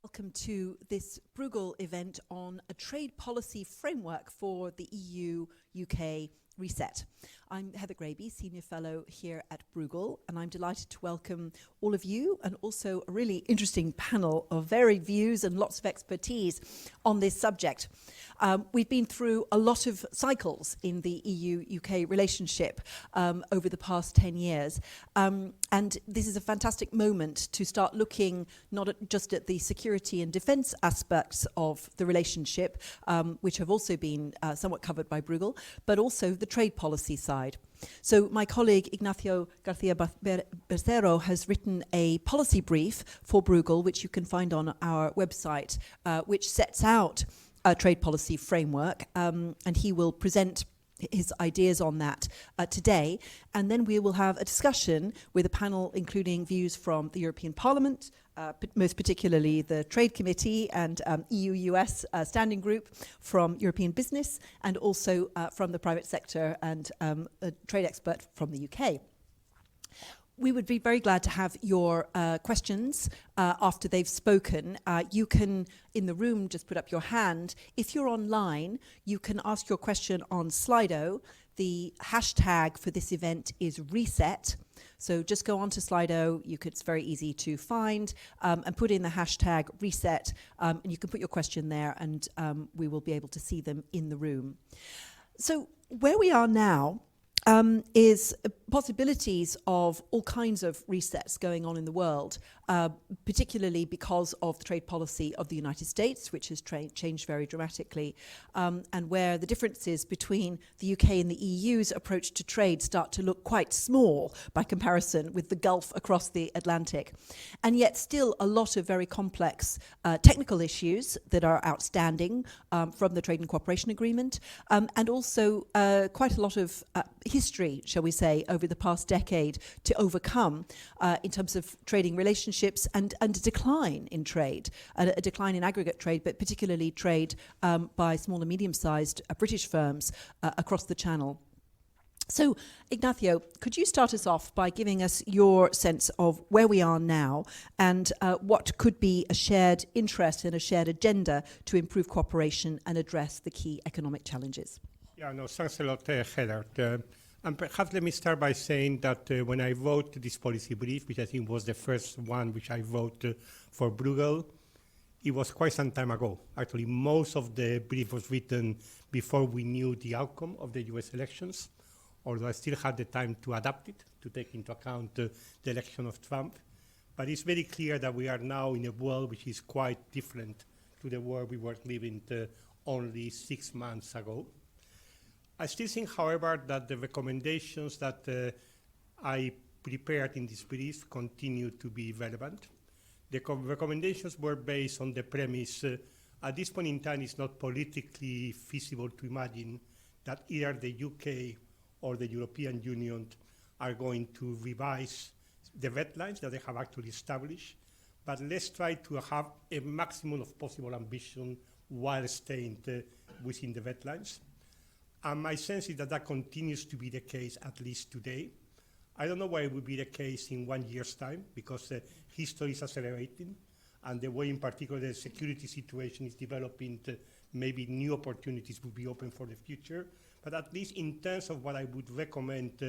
Welcome to this Bruegel event on a trade policy framework for the EU-UK reset. I'm Heather Graby, Senior Fellow here at Bruegel, and I'm delighted to welcome all of you and also a really interesting panel of varied views and lots of expertise on this subject. We've been through a lot of cycles in the EU-UK relationship over the past 10 years, and this is a fantastic moment to start looking not just at the security and defence aspects of the relationship, which have also been somewhat covered by Bruegel, but also the trade policy side. So my colleague Ignacio Garcia Bercero has written a policy brief for Bruegel, which you can find on our website, which sets out a trade policy framework, and he will present his ideas on that today. And then we will have a discussion with a panel including views from the European Parliament, most particularly the Trade Committee and EU-US Standing Group, from European Business, and also from the private sector and a trade expert from the UK. We would be very glad to have your questions after they've spoken. You can, in the room, just put up your hand. If you're online, you can ask your question on Slido. The hashtag for this event is reset. So just go on to Slido. It's very easy to find, and put in the hashtag reset, and you can put your question there, and we will be able to see them in the room. So where we are now is possibilities of all kinds of resets going on in the world, particularly because of the trade policy of the United States, which has changed very dramatically, and where the differences between the UK and the EU's approach to trade start to look quite small by comparison with the Gulf across the Atlantic. And yet still a lot of very complex technical issues that are outstanding from the Trade and Cooperation Agreement, and also quite a lot of history, shall we say, over the past decade to overcome in terms of trading relationships and a decline in trade, a decline in aggregate trade, but particularly trade by small and medium-sized British firms across the Channel. So, Ignacio, could you start us off by giving us your sense of where we are now and what could be a shared interest and a shared agenda to improve cooperation and address the key economic challenges? Yeah, no, thanks a lot, Heather. And perhaps let me start by saying that when I wrote this policy brief, which I think was the first one which I wrote for Bruegel, it was quite some time ago. Actually, most of the brief was written before we knew the outcome of the US elections, although I still had the time to adapt it, to take into account the election of Trump. But it's very clear that we are now in a world which is quite different to the world we were living only 6 months ago. I still think, however, that the recommendations that I prepared in this brief continue to be relevant. The recommendations were based on the premise at this point in time it's not politically feasible to imagine that either the UK or the European Union are going to revise the red lines that they have actually established, but let's try to have a maximum of possible ambition while staying within the red lines. And my sense is that that continues to be the case, at least today. I don't know why it would be the case in 1 year's time, because history is accelerating, and the way in particular the security situation is developing, maybe new opportunities will be open for the future. But at least in terms of what I would recommend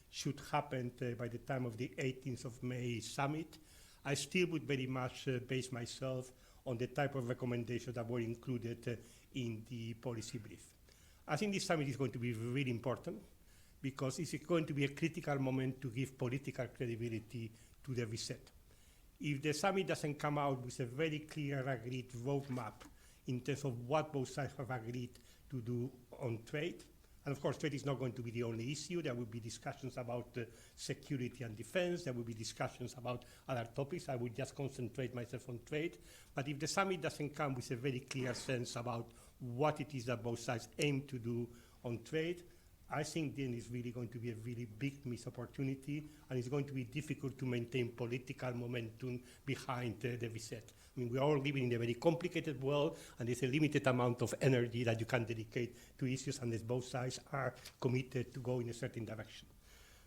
should happen by the time of the 18th of May summit, I still would very much base myself on the type of recommendations that were included in the policy brief. I think this summit is going to be really important because it's going to be a critical moment to give political credibility to the reset. If the summit doesn't come out with a very clear agreed roadmap in terms of what both sides have agreed to do on trade, and of course trade is not going to be the only issue, there will be discussions about security and defense, there will be discussions about other topics, I will just concentrate myself on trade, but if the summit doesn't come with a very clear sense about what it is that both sides aim to do on trade, I think then it's really going to be a really big missed opportunity, and it's going to be difficult to maintain political momentum behind the reset. I mean, we are all living in a very complicated world, and there's a limited amount of energy that you can dedicate to issues unless both sides are committed to go in a certain direction.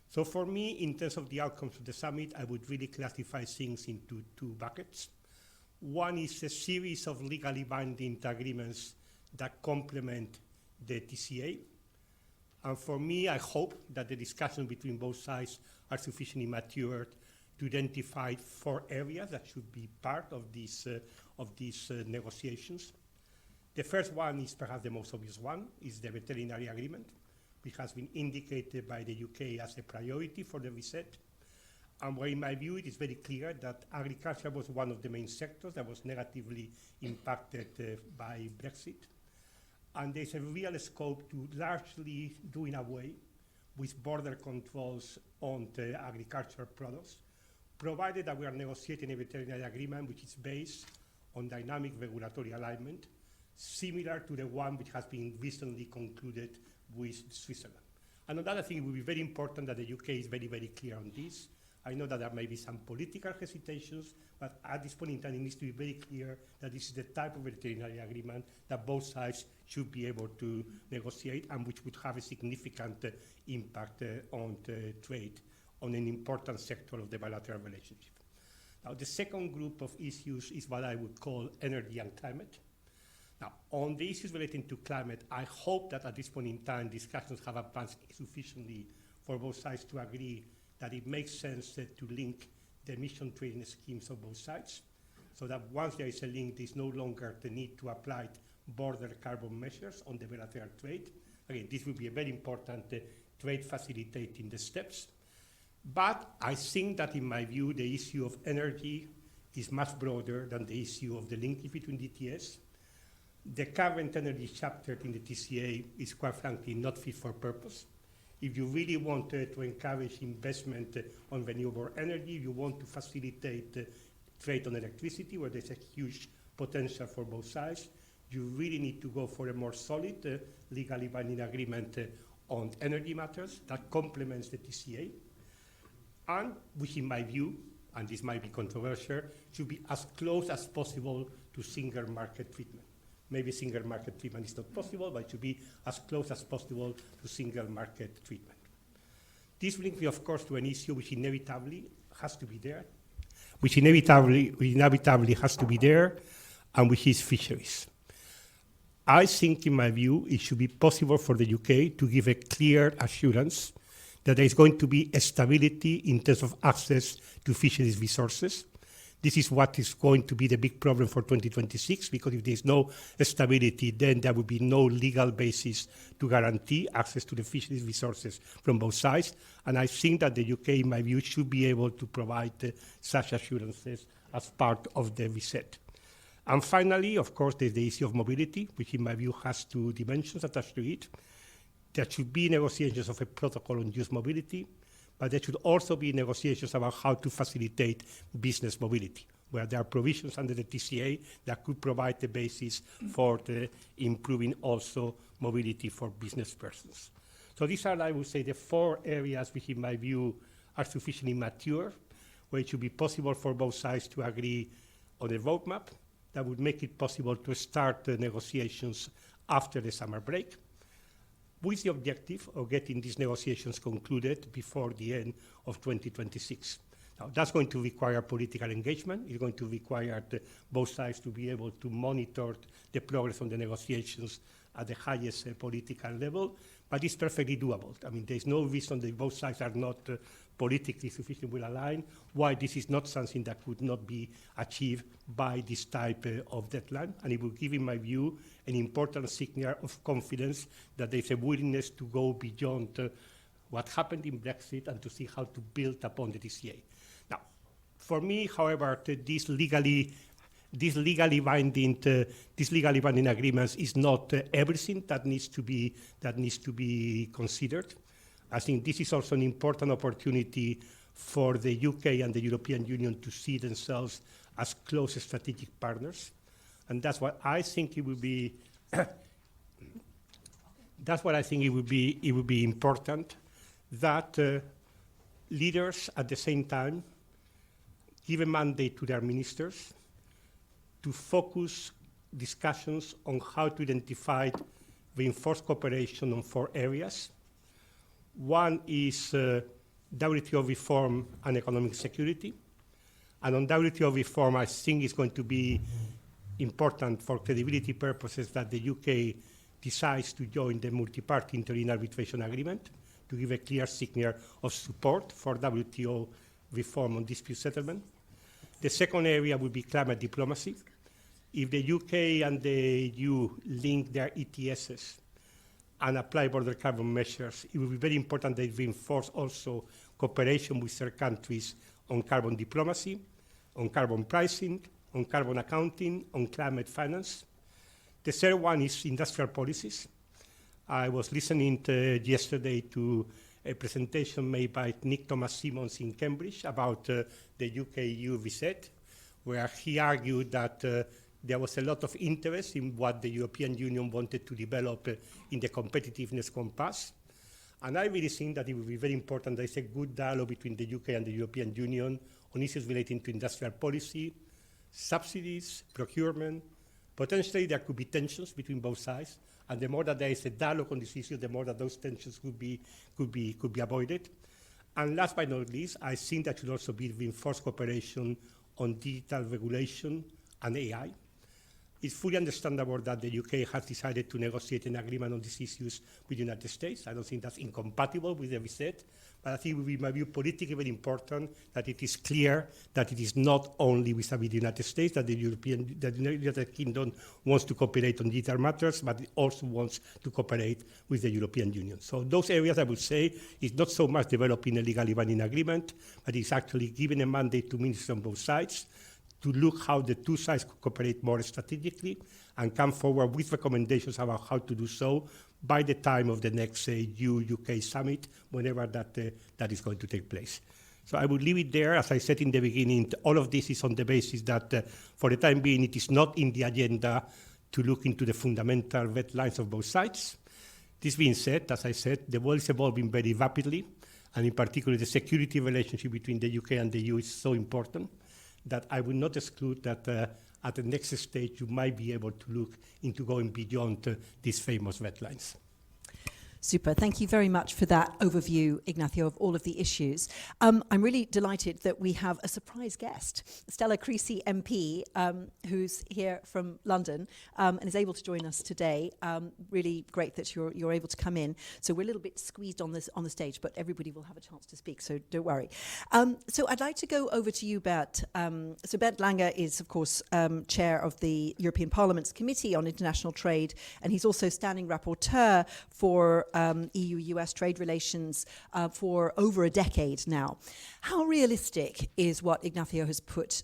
So for me, in terms of the outcomes of the summit, I would really classify things into two buckets. One is a series of legally binding agreements that complement the TCA. And for me, I hope that the discussions between both sides are sufficiently matured to identify 4 areas that should be part of these negotiations. The first one is perhaps the most obvious one, is the veterinary agreement, which has been indicated by the UK as a priority for the reset. And where in my view it is very clear that agriculture was one of the main sectors that was negatively impacted by Brexit. And there's a real scope to largely doing away with border controls on the agricultural products, provided that we are negotiating a veterinary agreement which is based on dynamic regulatory alignment, similar to the one which has been recently concluded with Switzerland. And another thing, it will be very important that the UK is very, very clear on this. I know that there may be some political hesitations, but at this point in time, it needs to be very clear that this is the type of veterinary agreement that both sides should be able to negotiate and which would have a significant impact on the trade on an important sector of the bilateral relationship. Now, the second group of issues is what I would call energy and climate. Now, on the issues relating to climate, I hope that at this point in time, discussions have advanced sufficiently for both sides to agree that it makes sense to link the emission trading schemes of both sides, so that once there is a link, there is no longer the need to apply border carbon measures on the bilateral trade. Again, this will be a very important trade facilitating the steps. But I think that, in my view, the issue of energy is much broader than the issue of the linkage between DTS. The current energy chapter in the TCA is, quite frankly, not fit for purpose. If you really want to encourage investment on renewable energy, you want to facilitate trade on electricity, where there's a huge potential for both sides, you really need to go for a more solid legally binding agreement on energy matters that complements the TCA, and which, in my view, and this might be controversial, should be as close as possible to single market treatment. Maybe single market treatment is not possible, but it should be as close as possible to single market treatment. This brings me, of course, to an issue which inevitably has to be there, and which is fisheries. I think, in my view, it should be possible for the UK to give a clear assurance that there is going to be a stability in terms of access to fisheries resources. This is what is going to be the big problem for 2026, because if there is no stability, then there will be no legal basis to guarantee access to the fisheries resources from both sides. And I think that the UK, in my view, should be able to provide such assurances as part of the reset. And finally, of course, there's the issue of mobility, which in my view has 2 dimensions attached to it. There should be negotiations of a protocol on youth mobility, but there should also be negotiations about how to facilitate business mobility, where there are provisions under the TCA that could provide the basis for improving also mobility for business persons. So these are, I would say, the 4 areas which, in my view, are sufficiently mature, where it should be possible for both sides to agree on a roadmap that would make it possible to start the negotiations after the summer break, with the objective of getting these negotiations concluded before the end of 2026. Now, that's going to require political engagement. It's going to require both sides to be able to monitor the progress on the negotiations at the highest political level, but it's perfectly doable. I mean, there's no reason that both sides are not politically sufficiently well aligned why this is not something that could not be achieved by this type of deadline. And it will give, in my view, an important signal of confidence that there's a willingness to go beyond what happened in Brexit and to see how to build upon the TCA. Now, for me, however, these legally binding agreements is not everything that needs to be considered. I think this is also an important opportunity for the UK and the European Union to see themselves as close strategic partners, and that's what I think it would be. That's what I think it would be important that leaders at the same time give a mandate to their ministers to focus discussions on how to identify reinforced cooperation on 4 areas. One is WTO reform and economic security. And on WTO reform, I think it's going to be important for credibility purposes that the UK decides to join the multi-party interim arbitration agreement to give a clear signal of support for WTO reform on dispute settlement. The second area will be climate diplomacy. If the UK and the EU link their ETSs and apply border carbon measures, it will be very important that they reinforce also cooperation with third countries on carbon diplomacy, on carbon pricing, on carbon accounting, on climate finance. The third one is industrial policies. I was listening yesterday to a presentation made by Nick Thomas-Symonds in Cambridge about the UK-EU reset, where he argued that there was a lot of interest in what the European Union wanted to develop in the competitiveness compass. And I really think that it will be very important there is a good dialogue between the UK and the European Union on issues relating to industrial policy, subsidies, procurement. Potentially there could be tensions between both sides, and the more that there is a dialogue on this issue, the more that those tensions could be avoided. And last but not least, I think that should also be reinforced cooperation on digital regulation and AI. It's fully understandable that the UK has decided to negotiate an agreement on these issues with the United States. I don't think that's incompatible with the reset, but I think it will be, in my view, politically very important that it is clear that it is not only with the United States that the United Kingdom wants to cooperate on digital matters, but it also wants to cooperate with the European Union. So those areas, I would say, is not so much developing a legally binding agreement, but it's actually giving a mandate to ministers on both sides to look how the two sides could cooperate more strategically and come forward with recommendations about how to do so by the time of the next EU-UK summit, whenever that is going to take place. So I would leave it there. As I said in the beginning, all of this is on the basis that for the time being, it is not in the agenda to look into the fundamental red lines of both sides. This being said, as I said, the world is evolving very rapidly, and in particular, the security relationship between the UK and the EU is so important that I would not exclude that at the next stage you might be able to look into going beyond these famous red lines. Super. Thank you very much for that overview, Ignacio, of all of the issues. I'm really delighted that we have a surprise guest, Stella Creasy MP, who's here from London and is able to join us today. Really great that you're able to come in. So we're a little bit squeezed on the stage, but everybody will have a chance to speak, so don't worry. So I'd like to go over to you, Bert. So Bert Lange is, of course, chair of the European Parliament's Committee on International Trade, and he's also standing rapporteur for EU-US trade relations for over a decade now. How realistic is what Ignacio has put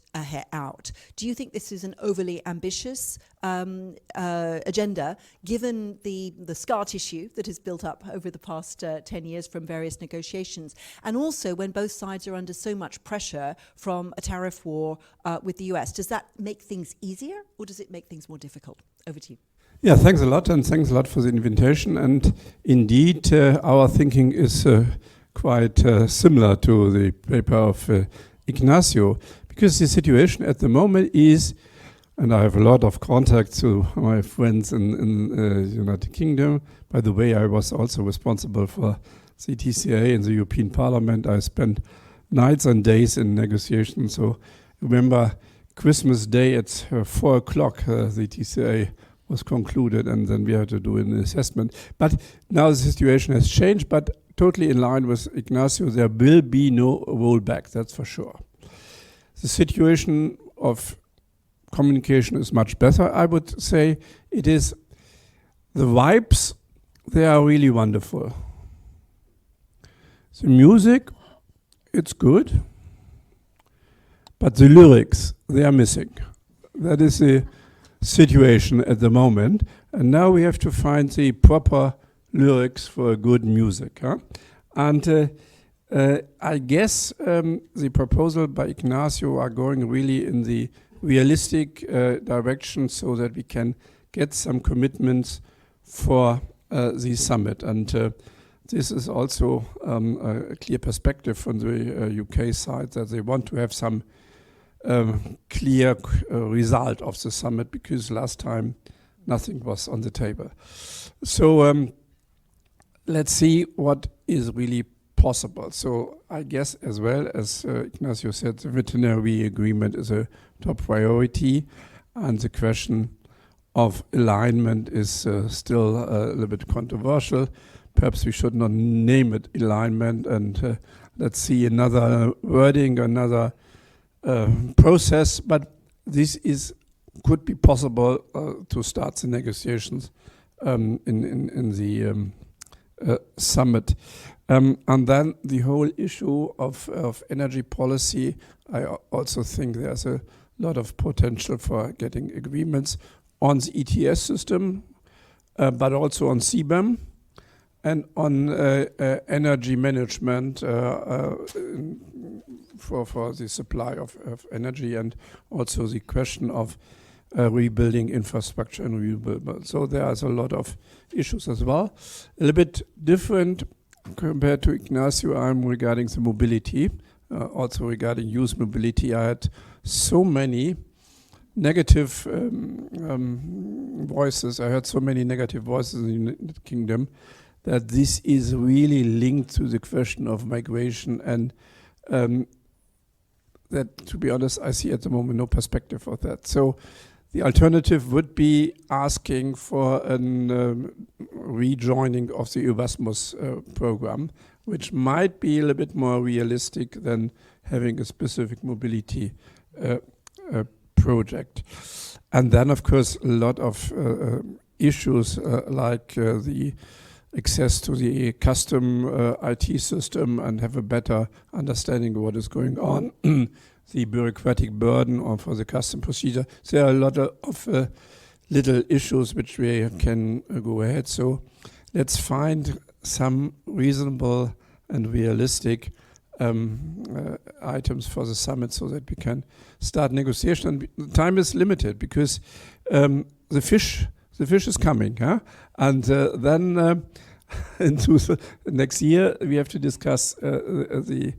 out? Do you think this is an overly ambitious agenda, given the scar tissue that has built up over the past 10 years from various negotiations, and also when both sides are under so much pressure from a tariff war with the US? Does that make things easier, or does it make things more difficult? Over to you. Yeah, thanks a lot, and thanks a lot for the invitation. And indeed, our thinking is quite similar to the paper of Ignacio, because the situation at the moment is, and I have a lot of contacts to my friends in the United Kingdom. By the way, I was also responsible for the TCA in the European Parliament. I spent nights and days in negotiations. So remember, Christmas Day at 4 o'clock, the TCA was concluded, and then we had to do an assessment. But now the situation has changed, but totally in line with Ignacio, there will be no rollback, that's for sure. The situation of communication is much better, I would say. It is, the vibes, they are really wonderful. The music, it's good, but the lyrics, they are missing. That is the situation at the moment, and now we have to find the proper lyrics for good music. And I guess the proposal by Ignacio are going really in the realistic direction so that we can get some commitments for the summit. And this is also a clear perspective from the UK side that they want to have some clear result of the summit, because last time nothing was on the table. So let's see what is really possible. So I guess, as well as Ignacio said, the veterinary agreement is a top priority, and the question of alignment is still a little bit controversial. Perhaps we should not name it alignment, and let's see another wording, another process. But this could be possible to start the negotiations in the summit. And then the whole issue of energy policy, I also think there's a lot of potential for getting agreements on the ETS system, but also on CBAM and on energy management for the supply of energy, and also the question of rebuilding infrastructure and renewable. So there's a lot of issues as well. A little bit different compared to Ignacio, I'm regarding the mobility, also regarding youth mobility. I had so many negative voices. I heard so many negative voices in the United Kingdom that this is really linked to the question of migration, and that, to be honest, I see at the moment no perspective of that. So the alternative would be asking for a rejoining of the Erasmus program, which might be a little bit more realistic than having a specific mobility project. And then, of course, a lot of issues like the access to the custom IT system and have a better understanding of what is going on, the bureaucratic burden or for the custom procedure. There are a lot of little issues which we can go ahead. So let's find some reasonable and realistic items for the summit so that we can start negotiation. And time is limited because the fish is coming, huh? And then into the next year we have to discuss the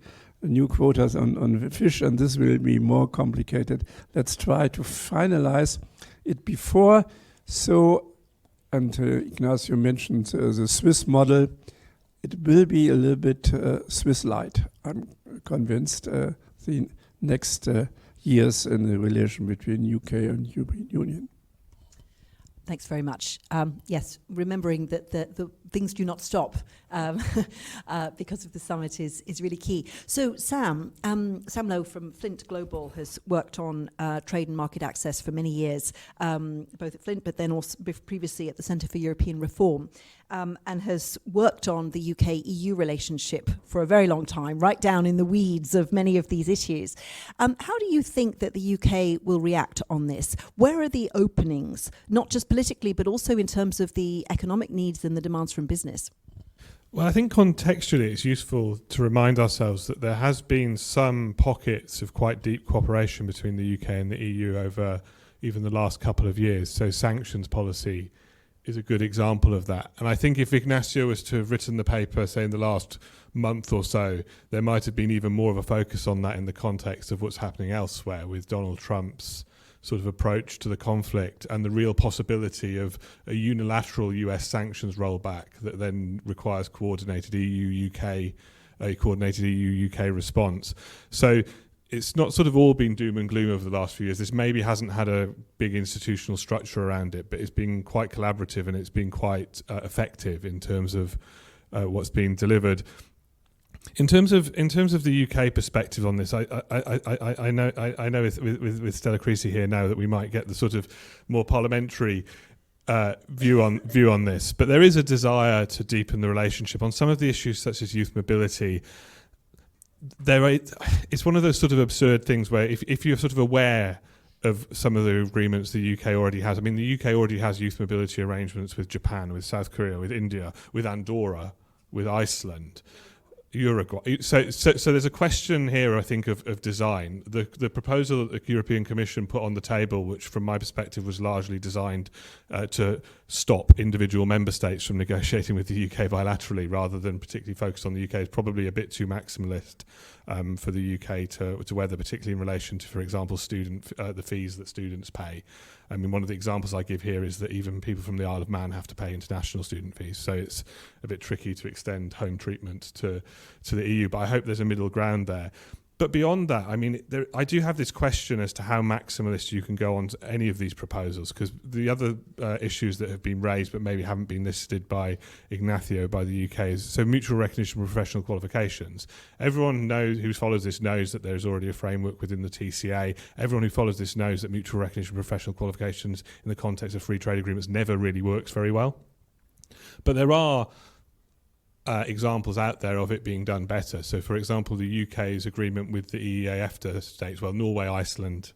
new quotas on fish, and this will be more complicated. Let's try to finalize it before. So, and Ignacio mentioned the Swiss model. It will be a little bit Swiss light. I'm convinced the next years in the relation between UK and European Union. Thanks very much. Yes, remembering that the things do not stop because of the summit is really key. So Sam Lowe from Flint Global has worked on trade and market access for many years, both at Flint but then also previously at the Centre for European Reform, and has worked on the UK-EU relationship for a very long time, right down in the weeds of many of these issues. How do you think that the UK will react on this? Where are the openings, not just politically, but also in terms of the economic needs and the demands from business? Well, I think contextually it's useful to remind ourselves that there has been some pockets of quite deep cooperation between the UK and the EU over even the last couple of years. So sanctions policy is a good example of that. And I think if Ignacio was to have written the paper, say, in the last month or so, there might have been even more of a focus on that in the context of what's happening elsewhere with Donald Trump's sort of approach to the conflict and the real possibility of a unilateral US sanctions rollback that then requires coordinated EU-UK response. So it's not sort of all been doom and gloom over the last few years. This maybe hasn't had a big institutional structure around it, but it's been quite collaborative and it's been quite effective in terms of what's been delivered. In terms of the UK perspective on this, I know with Stella Creasy here now that we might get the sort of more parliamentary view on this, but there is a desire to deepen the relationship on some of the issues such as youth mobility. It's one of those sort of absurd things where if you're sort of aware of some of the agreements the UK already has. I mean, the UK already has youth mobility arrangements with Japan, with South Korea, with India, with Andorra, with Iceland, Uruguay. So there's a question here, I think, of design. The proposal that the European Commission put on the table, which from my perspective was largely designed to stop individual member states from negotiating with the UK bilaterally rather than particularly focus on the UK, is probably a bit too maximalist for the UK to weather, particularly in relation to, for example, the fees that students pay. I mean, one of the examples I give here is that even people from the Isle of Man have to pay international student fees, so it's a bit tricky to extend home treatment to the EU, but I hope there's a middle ground there. But beyond that, I mean, I do have this question as to how maximalist you can go on to any of these proposals, because the other issues that have been raised but maybe haven't been listed by Ignacio, by the UK, is so mutual recognition of professional qualifications. Everyone who follows this knows that there's already a framework within the TCA. Everyone who follows this knows that mutual recognition of professional qualifications in the context of free trade agreements never really works very well. But there are examples out there of it being done better. So, for example, the UK's agreement with the EEA-EFTA states, well, Norway, Iceland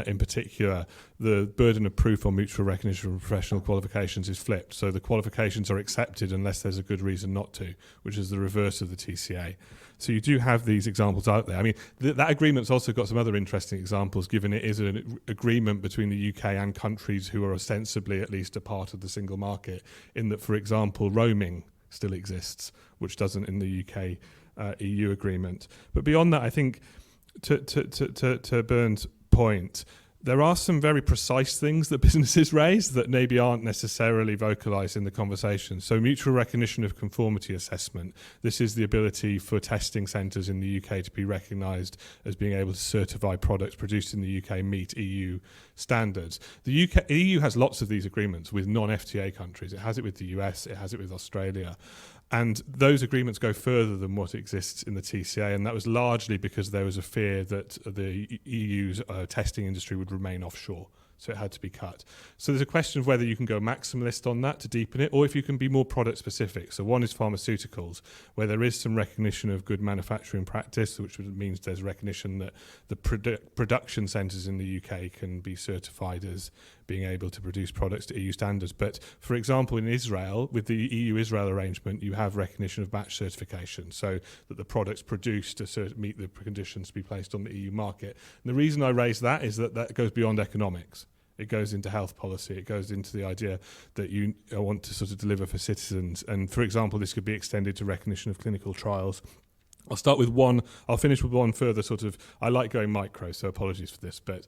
in particular, the burden of proof on mutual recognition of professional qualifications is flipped. So the qualifications are accepted unless there's a good reason not to, which is the reverse of the TCA. So you do have these examples out there. I mean, that agreement's also got some other interesting examples, given it is an agreement between the UK and countries who are ostensibly at least a part of the single market, in that, for example, roaming still exists, which doesn't in the UK EU agreement. But beyond that, I think to Bernd's point, there are some very precise things that businesses raise that maybe aren't necessarily vocalised in the conversation. So mutual recognition of conformity assessment. This is the ability for testing centres in the UK to be recognised as being able to certify products produced in the UK meet EU standards. The EU has lots of these agreements with non-FTA countries. It has it with the US, it has it with Australia. And those agreements go further than what exists in the TCA, and that was largely because there was a fear that the EU's testing industry would remain offshore, so it had to be cut. So there's a question of whether you can go maximalist on that to deepen it, or if you can be more product specific. So one is pharmaceuticals, where there is some recognition of good manufacturing practice, which means there's recognition that the production centres in the UK can be certified as being able to produce products to EU standards. But for example, in Israel, with the EU-Israel arrangement, you have recognition of batch certification, so that the products produced to meet the conditions to be placed on the EU market. And the reason I raise that is that that goes beyond economics. It goes into health policy. It goes into the idea that you want to sort of deliver for citizens. And for example, this could be extended to recognition of clinical trials. I'll start with one. I'll finish with one further sort of. I like going micro, so apologies for this. But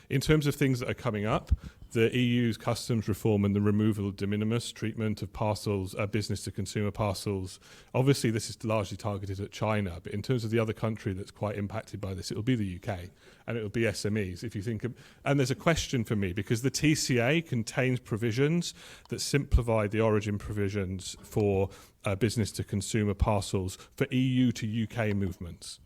in terms of things that are coming up, the EU's customs reform and the removal of de minimis treatment of parcels, business-to-consumer parcels. Obviously, this is largely targeted at China. But in terms of the other country that's quite impacted by this, it will be the UK, and it will be SMEs. If you think, and there's a question for me, because the TCA contains provisions that simplify the origin provisions for business-to-consumer parcels for EU to UK movements.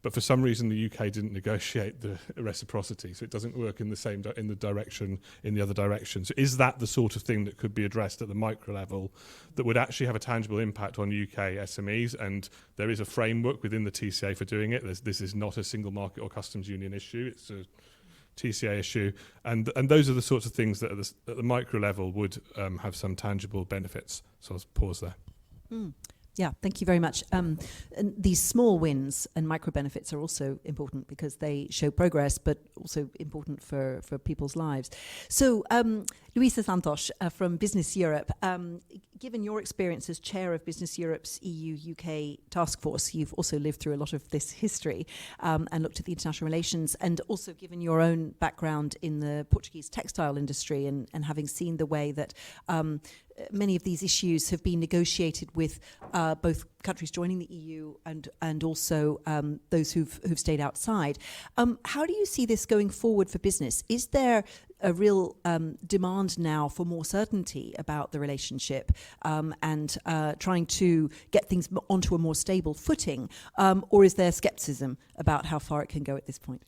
But for some reason, the UK didn't negotiate the reciprocity, so it doesn't work in the same in the other direction. So is that the sort of thing that could be addressed at the micro level that would actually have a tangible impact on UK SMEs? And there is a framework within the TCA for doing it. This is not a single market or customs union issue. It's a TCA issue. And those are the sorts of things that at the micro level would have some tangible benefits. So I'll pause there. Yeah, thank you very much. And these small wins and micro benefits are also important because they show progress, but also important for people's lives. So, Luisa Santos from Business Europe, given your experience as chair of Business Europe's EU-UK task force, you've also lived through a lot of this history and looked at the international relations, and also given your own background in the Portuguese textile industry and having seen the way that many of these issues have been negotiated with both countries joining the EU and also those who've stayed outside. How do you see this going forward for business? Is there a real demand now for more certainty about the relationship and trying to get things onto a more stable footing, or is there skepticism about how far it can go at this point?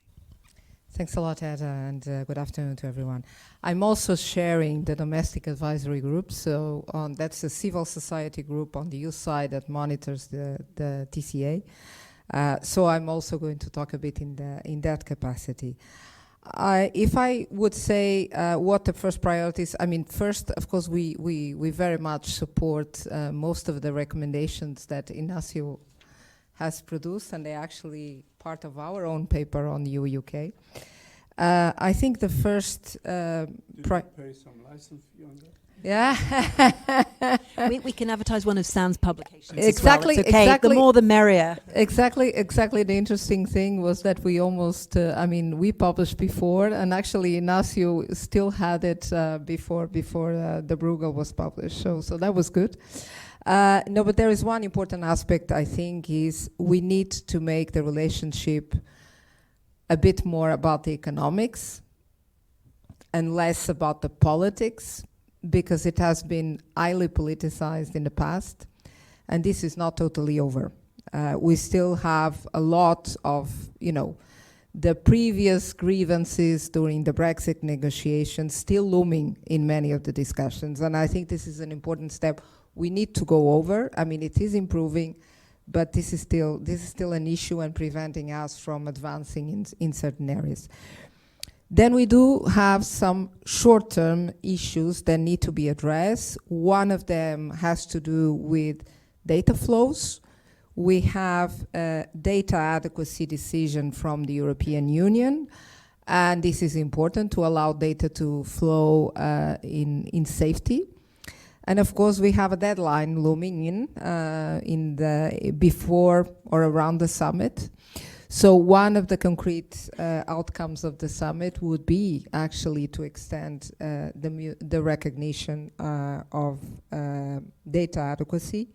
Thanks a lot, Ed, and good afternoon to everyone. I'm also sharing the Domestic Advisory Group, so that's a civil society group on the EU side that monitors the TCA. So I'm also going to talk a bit in that capacity. If I would say what the first priorities, I mean, first, of course, we very much support most of the recommendations that Ignacio has produced, and they're actually part of our own paper on EU-UK. I think the first... Did you pay some license fee on that? Yeah. we can advertise one of Sam's publications. Exactly, as well. It's okay. exactly. The more, the merrier. Exactly. The interesting thing was that we almost, we published before, and actually Ignacio still had it before the Bruegel was published. So that was good. No, but there is one important aspect, I think, is we need to make the relationship a bit more about the economics and less about the politics, because it has been highly politicized in the past, and this is not totally over. We still have a lot of, the previous grievances during the Brexit negotiations still looming in many of the discussions, and I think this is an important step we need to go over. I mean, it is improving, but this is still an issue and preventing us from advancing in certain areas. Then we do have some short-term issues that need to be addressed. One of them has to do with data flows. We have a data adequacy decision from the European Union, and this is important to allow data to flow in safety. And of course, we have a deadline looming in the before or around the summit. So one of the concrete outcomes of the summit would be actually to extend the recognition of data adequacy,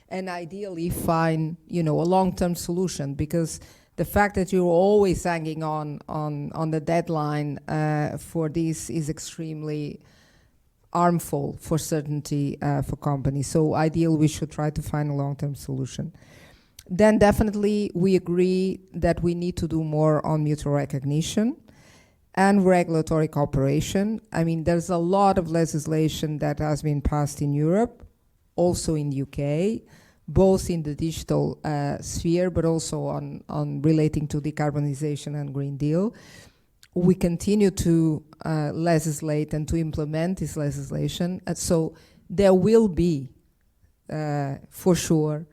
and ideally find a long-term solution, because the fact that you're always hanging on the deadline for this is extremely harmful for certainty for companies. So ideally, we should try to find a long-term solution. Then definitely we agree that we need to do more on mutual recognition and regulatory cooperation. I mean, there's a lot of legislation that has been passed in Europe, also in the UK, both in the digital sphere, but also on relating to decarbonization and Green Deal. We continue to legislate and to implement this legislation. And so there will be, for sure,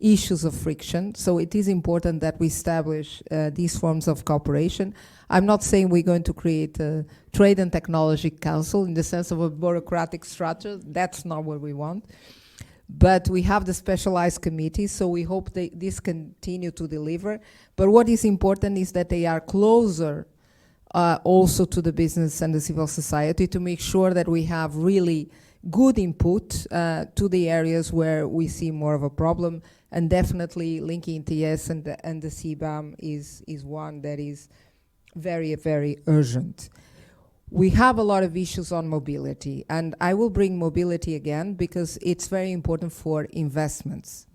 issues of friction. So it is important that we establish these forms of cooperation. I'm not saying we're going to create a trade and technology council in the sense of a bureaucratic structure. That's not what we want. But we have the specialized committees, so we hope this continue to deliver. But what is important is that they are closer also to the business and the civil society, to make sure that we have really good input to the areas where we see more of a problem. And definitely linking ETS and the CBAM is one that is very, very urgent. We have a lot of issues on mobility, and I will bring mobility again because it's very important for investments.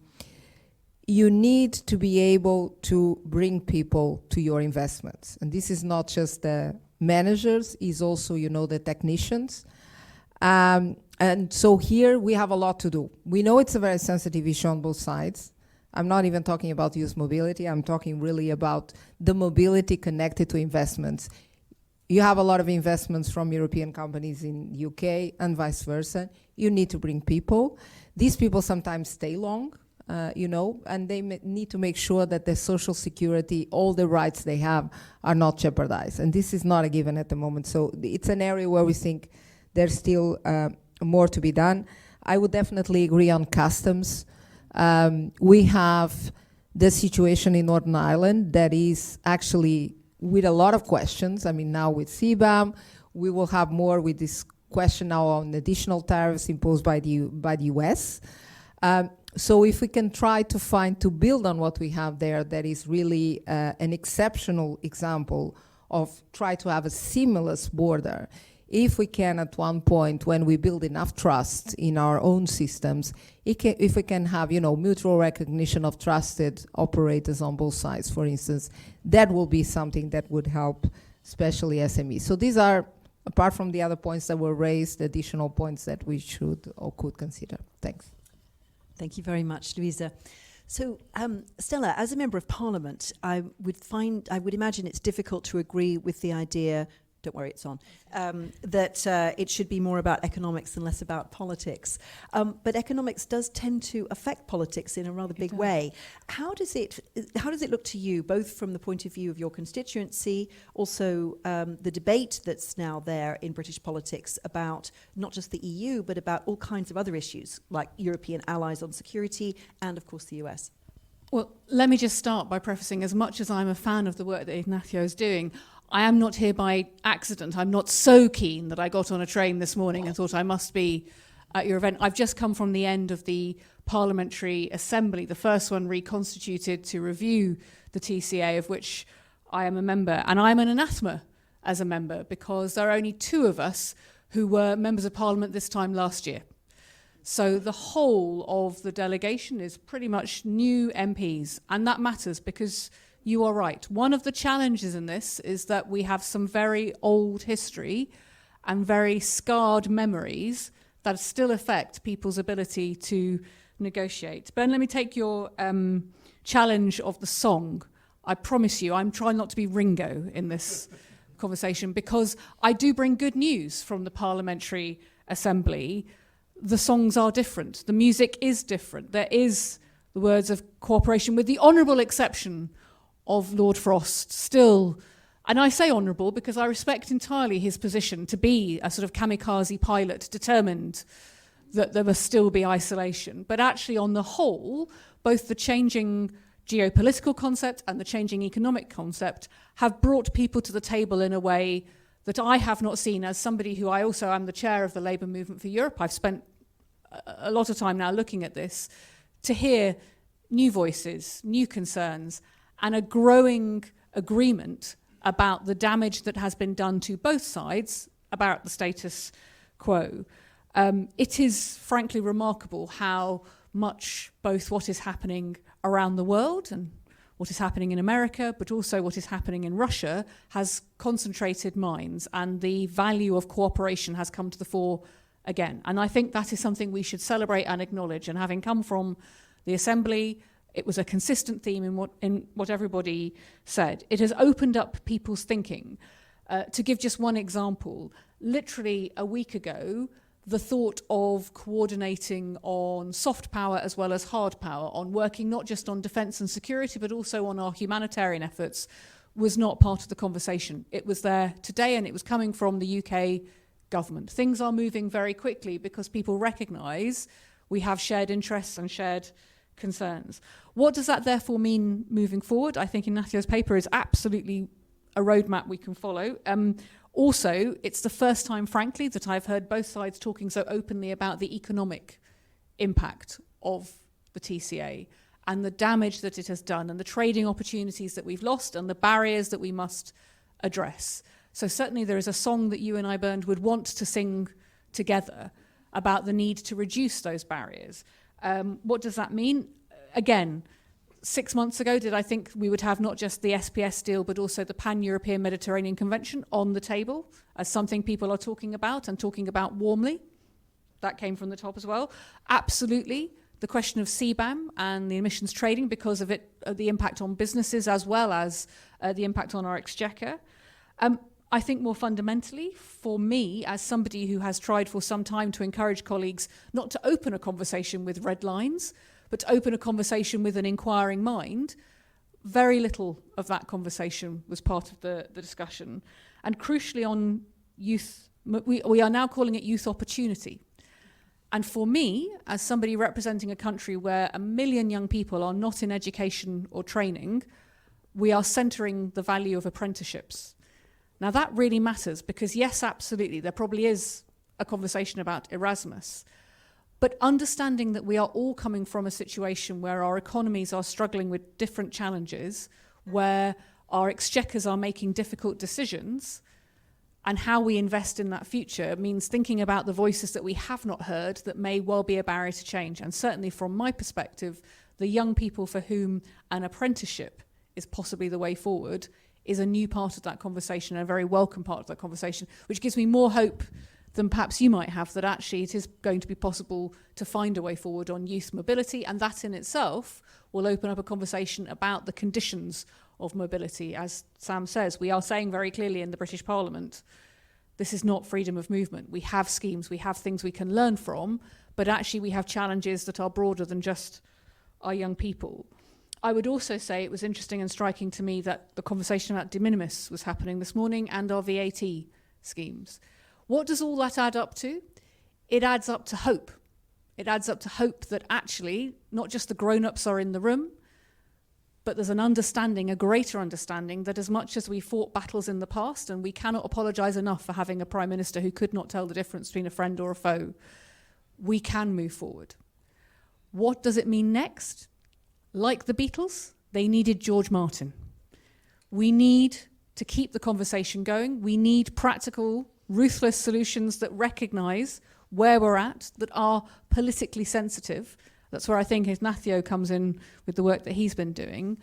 You need to be able to bring people to your investments. And this is not just the managers, it's also, the technicians. And so here we have a lot to do. We know it's a very sensitive issue on both sides. I'm not even talking about youth mobility. I'm talking really about the mobility connected to investments. You have a lot of investments from European companies in UK and vice versa. You need to bring people. These people sometimes stay long, and they need to make sure that their social security, all the rights they have are not jeopardized. And this is not a given at the moment. So it's an area where we think there's still more to be done. I would definitely agree on customs. We have the situation in Northern Ireland that is actually with a lot of questions. I mean, now with CBAM, we will have more with this question now on additional tariffs imposed by the US. So if we can try to build on what we have there, that is really an exceptional example of try to have a seamless border. If we can, at one point, when we build enough trust in our own systems, if we can have, mutual recognition of trusted operators on both sides, for instance, that will be something that would help, especially SMEs. So these are, apart from the other points that were raised, additional points that we should or could consider. Thanks. Thank you very much, Louisa. So, Stella, as a member of Parliament, I would imagine it's difficult to agree with the idea don't worry, it's on, that it should be more about economics and less about politics. But economics does tend to affect politics in a rather big way. How does it look to you, both from the point of view of your constituency, also the debate that's now there in British politics about not just the EU, but about all kinds of other issues, like European allies on security and, of course, the US? Well, let me just start by prefacing, as much as I'm a fan of the work that Ignacio is doing, I am not here by accident. I'm not so keen that I got on a train this morning and thought I must be at your event. I've just come from the end of the Parliamentary Assembly, the first one reconstituted to review the TCA, of which I am a member. And I'm an anathema as a member, because there are only 2 of us who were members of Parliament this time last year. So the whole of the delegation is pretty much new MPs. And that matters, because you are right. One of the challenges in this is that we have some very old history and very scarred memories that still affect people's ability to negotiate. Ben, let me take your challenge of the song. I promise you, I'm trying not to be Ringo in this conversation, because I do bring good news from the Parliamentary Assembly. The songs are different. The music is different. There is the words of cooperation, with the honourable exception of Lord Frost, still, and I say honourable because I respect entirely his position to be a sort of kamikaze pilot, determined that there must still be isolation. But actually, on the whole, both the changing geopolitical concept and the changing economic concept have brought people to the table in a way that I have not seen. As somebody who I also am the chair of the Labour Movement for Europe, I've spent a lot of time now looking at this, to hear new voices, new concerns, and a growing agreement about the damage that has been done to both sides about the status quo. It is frankly remarkable how much both what is happening around the world and what is happening in America, but also what is happening in Russia, has concentrated minds, and the value of cooperation has come to the fore again. And I think that is something we should celebrate and acknowledge. And having come from the Assembly, it was a consistent theme in what everybody said. It has opened up people's thinking. To give just one example, literally a week ago, the thought of coordinating on soft power as well as hard power, on working not just on defence and security, but also on our humanitarian efforts, was not part of the conversation. It was there today, and it was coming from the UK government. Things are moving very quickly because people recognise we have shared interests and shared concerns. What does that therefore mean moving forward? I think Ignacio's paper is absolutely a roadmap we can follow. Also, it's the first time, frankly, that I've heard both sides talking so openly about the economic impact of the TCA and the damage that it has done, and the trading opportunities that we've lost, and the barriers that we must address. So certainly there is a song that you and I, Bernd, would want to sing together about the need to reduce those barriers. What does that mean? Again, 6 months ago, did I think we would have not just the SPS deal, but also the Pan-European Mediterranean Convention on the table as something people are talking about, and talking about warmly? That came from the top as well. Absolutely. The question of CBAM and the emissions trading, because of it, the impact on businesses as well as the impact on our exchequer. I think more fundamentally, for me, as somebody who has tried for some time to encourage colleagues not to open a conversation with red lines, but to open a conversation with an inquiring mind, very little of that conversation was part of the discussion. And crucially on youth, we are now calling it youth opportunity. And for me, as somebody representing a country where 1 million young people are not in education or training, we are centering the value of apprenticeships. Now that really matters, because yes, absolutely, there probably is a conversation about Erasmus, but understanding that we are all coming from a situation where our economies are struggling with different challenges, where our exchequers are making difficult decisions, and how we invest in that future means thinking about the voices that we have not heard that may well be a barrier to change. And certainly from my perspective, the young people for whom an apprenticeship is possibly the way forward is a new part of that conversation, and a very welcome part of that conversation, which gives me more hope than perhaps you might have that actually it is going to be possible to find a way forward on youth mobility, and that in itself will open up a conversation about the conditions of mobility. As Sam says, we are saying very clearly in the British Parliament, this is not freedom of movement. We have schemes, we have things we can learn from, but actually we have challenges that are broader than just our young people. I would also say it was interesting and striking to me that the conversation about de minimis was happening this morning and our VAT schemes. What does all that add up to? It adds up to hope. It adds up to hope that actually not just the grown-ups are in the room, but there's an understanding, a greater understanding, that as much as we fought battles in the past, and we cannot apologise enough for having a Prime Minister who could not tell the difference between a friend or a foe, we can move forward. What does it mean next? Like the Beatles, they needed George Martin. We need to keep the conversation going. We need practical, ruthless solutions that recognise where we're at, that are politically sensitive. That's where I think Ignacio comes in with the work that he's been doing,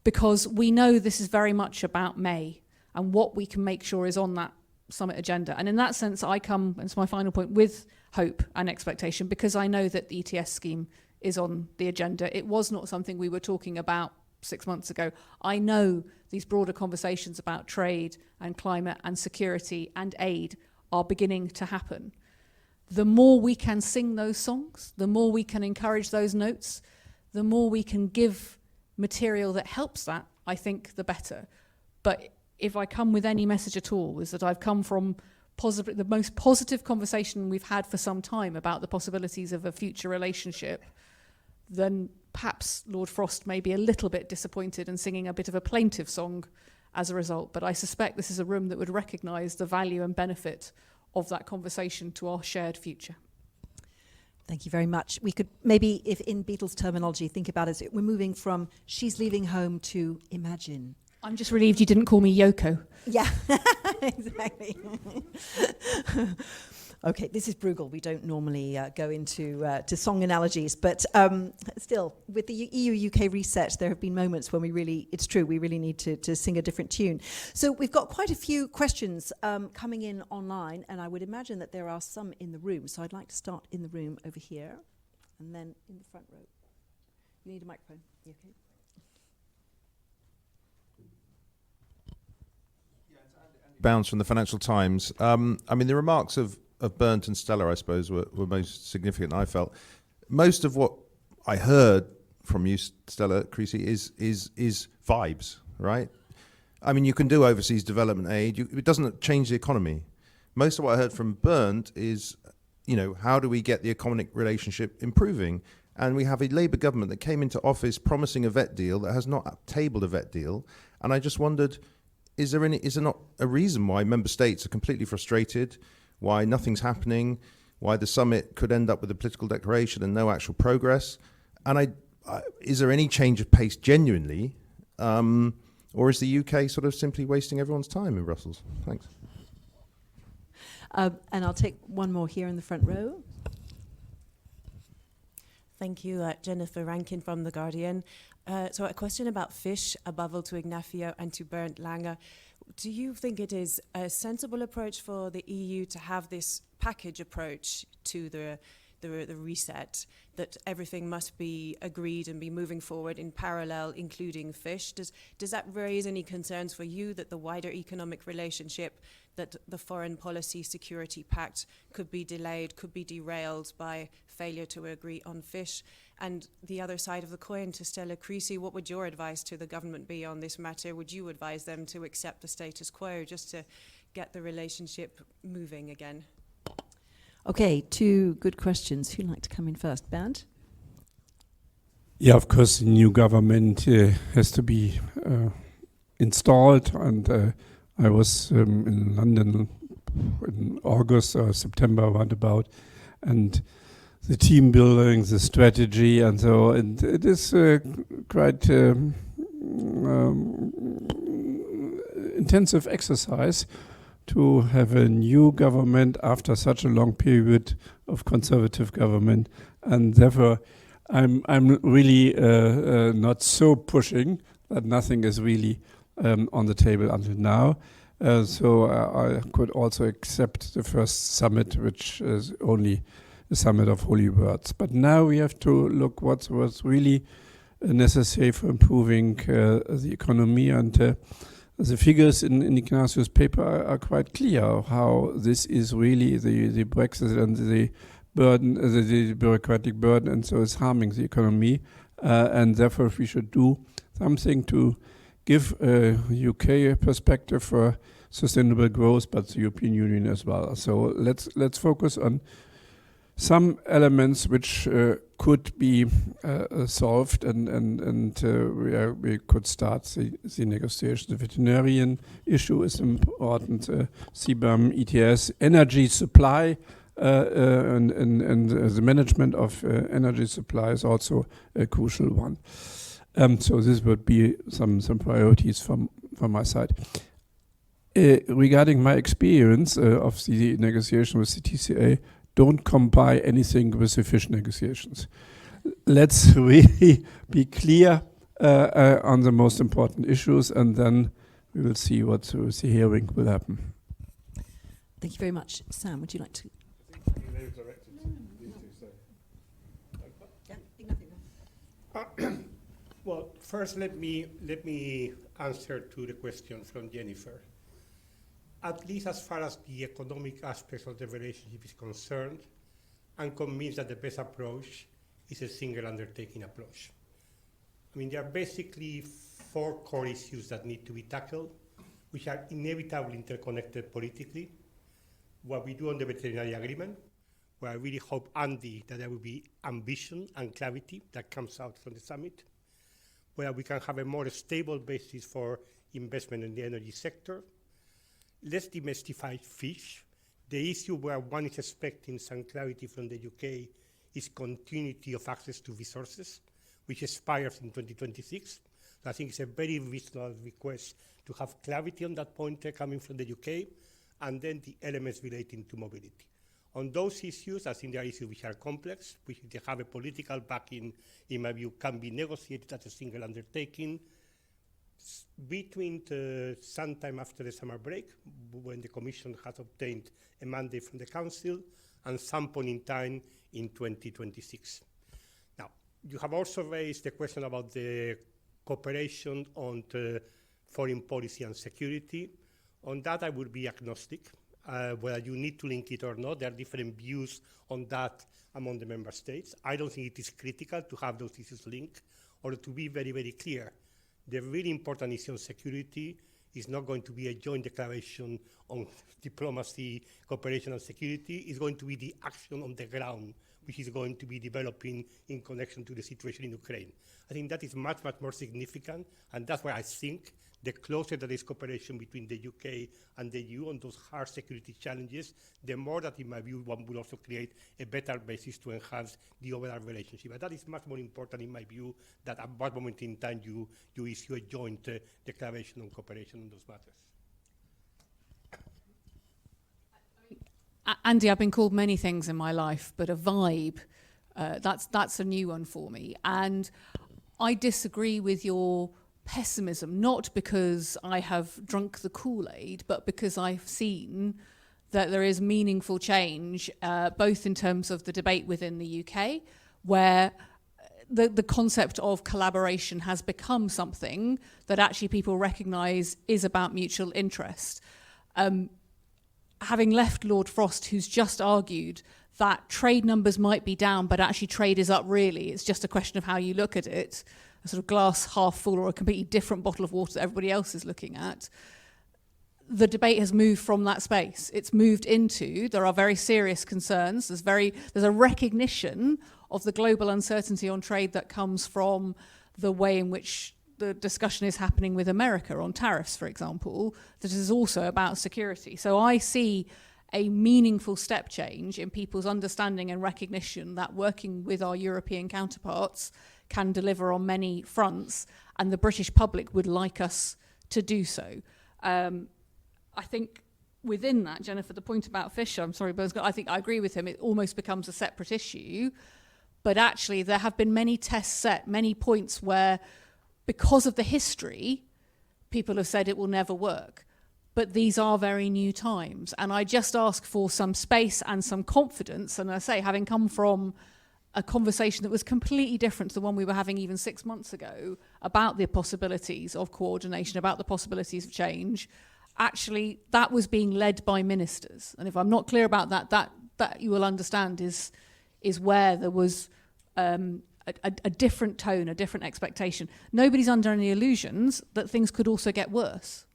because we know this is very much about May and what we can make sure is on that summit agenda. And in that sense, I come, and it's my final point, with hope and expectation, because I know that the ETS scheme is on the agenda. It was not something we were talking about 6 months ago. I know these broader conversations about trade and climate and security and aid are beginning to happen. The more we can sing those songs, the more we can encourage those notes, the more we can give material that helps that, I think the better. But if I come with any message at all, is that I've come from the most positive conversation we've had for some time about the possibilities of a future relationship, then perhaps Lord Frost may be a little bit disappointed and singing a bit of a plaintive song as a result. But I suspect this is a room that would recognise the value and benefit of that conversation to our shared future. Thank you very much. We could maybe, if in Beatles terminology, think about it. We're moving from She's Leaving Home to Imagine. I'm just relieved you didn't call me Yoko. Yeah, exactly. Okay, this is Bruegel. We don't normally go into to song analogies, but still, with the EU-UK reset, there have been moments when we really need to sing a different tune. So we've got quite a few questions coming in online, and I would imagine that there are some in the room. So I'd like to start in the room over here, and then in the front row. You need a microphone. You okay? Bounds from the Financial Times. I mean, the remarks of Bernd and Stella, I suppose, were most significant, I felt. Most of what I heard from you, Stella Creasy, is vibes, right? I mean, you can do overseas development aid. It doesn't change the economy. Most of what I heard from Bernd is, how do we get the economic relationship improving? And we have a Labour government that came into office promising a vet deal that has not tabled a vet deal. And I just wondered, is there not a reason why member states are completely frustrated, why nothing's happening, why the summit could end up with a political declaration and no actual progress? And is there any change of pace genuinely, or is the UK sort of simply wasting everyone's time in Brussels? Thanks. And I'll take one more here in the front row. Thank you, Jennifer Rankin from The Guardian. So a question about fish, above all to Ignacio and to Bernd Lange. Do you think it is a sensible approach for the EU to have this package approach to the reset, that everything must be agreed and be moving forward in parallel, including fish? Does that raise any concerns for you that the wider economic relationship, that the foreign policy security pact could be delayed, could be derailed by failure to agree on fish? And the other side of the coin, to Stella Creasy, what would your advice to the government be on this matter? Would you advise them to accept the status quo just to get the relationship moving again? Okay, two good questions. Who'd like to come in first? Bernd? Yeah, of course, the new government has to be installed, and I was in London in August or September roundabout, and the team building, the strategy, and so, and it is quite intensive exercise to have a new government after such a long period of conservative government, and therefore I'm really not so pushing that nothing is really on the table until now. So I could also accept the first summit, which is only a summit of holy words. But now we have to look what was really necessary for improving the economy. And the figures in Ignacio's paper are quite clear how this is really the Brexit and the burden, the bureaucratic burden, and so it's harming the economy. And therefore, we should do something to give a UK perspective for sustainable growth, but the European Union as well. So let's focus on some elements which could be solved, and we could start the negotiations. The veterinarian issue is important. CBAM, ETS, energy supply, and the management of energy supply is also a crucial one. So this would be some priorities from my side. Regarding my experience of the negotiation with the TCA, don't combine anything with the fish negotiations. Let's really be clear on the most important issues, and then we will see what the hearing will happen. Thank you very much. Sam, would you like to? Well, first let me answer to the question from Jennifer. At least as far as the economic aspects of the relationship is concerned, I'm convinced that the best approach is a single undertaking approach. I mean, there are basically 4 core issues that need to be tackled, which are inevitably interconnected politically. What we do on the veterinary agreement, where I really hope, Andy, that there will be ambition and clarity that comes out from the summit, where we can have a more stable basis for investment in the energy sector. Let's demystify fish. The issue where one is expecting some clarity from the UK is continuity of access to resources, which expires in 2026. So I think it's a very reasonable request to have clarity on that point coming from the UK, and then the elements relating to mobility. On those issues, I think there are issues which are complex, which they have a political backing, in my view, can be negotiated as a single undertaking. Between sometime after the summer break, when the Commission has obtained a mandate from the Council, and some point in time in 2026. Now, you have also raised the question about the cooperation on the foreign policy and security. On that, I would be agnostic. Whether you need to link it or not, there are different views on that among the member states. I don't think it is critical to have those issues linked, or to be very, very clear. The really important issue on security is not going to be a joint declaration on diplomacy, cooperation and security. It's going to be the action on the ground, which is going to be developing in connection to the situation in Ukraine. I think that is much, much more significant, and that's why I think the closer there is cooperation between the UK and the EU on those hard security challenges, the more that, in my view, one will also create a better basis to enhance the overall relationship. And that is much more important, in my view, that at one moment in time you issue a joint declaration on cooperation on those matters. Andy, I've been called many things in my life, but a vibe, that's a new one for me. And I disagree with your pessimism, not because I have drunk the Kool-Aid, but because I've seen that there is meaningful change, both in terms of the debate within the UK, where the concept of collaboration has become something that actually people recognise is about mutual interest. Having left Lord Frost, who's just argued that trade numbers might be down, but actually trade is up really, it's just a question of how you look at it, a sort of glass half full or a completely different bottle of water that everybody else is looking at. The debate has moved from that space. It's moved into, there are very serious concerns. There's a recognition of the global uncertainty on trade that comes from the way in which the discussion is happening with America on tariffs, for example, that is also about security. So I see a meaningful step change in people's understanding and recognition that working with our European counterparts can deliver on many fronts, and the British public would like us to do so. I think within that, Jennifer, the point about fish, I'm sorry, I think I agree with him, it almost becomes a separate issue, but actually there have been many tests set, many points where, because of the history, people have said it will never work. But these are very new times, and I just ask for some space and some confidence, and I say, having come from a conversation that was completely different to the one we were having even 6 months ago about the possibilities of coordination, about the possibilities of change, actually that was being led by ministers. And if I'm not clear about that, that you will understand is where there was a different tone, a different expectation. Nobody's under any illusions that things could also get worse.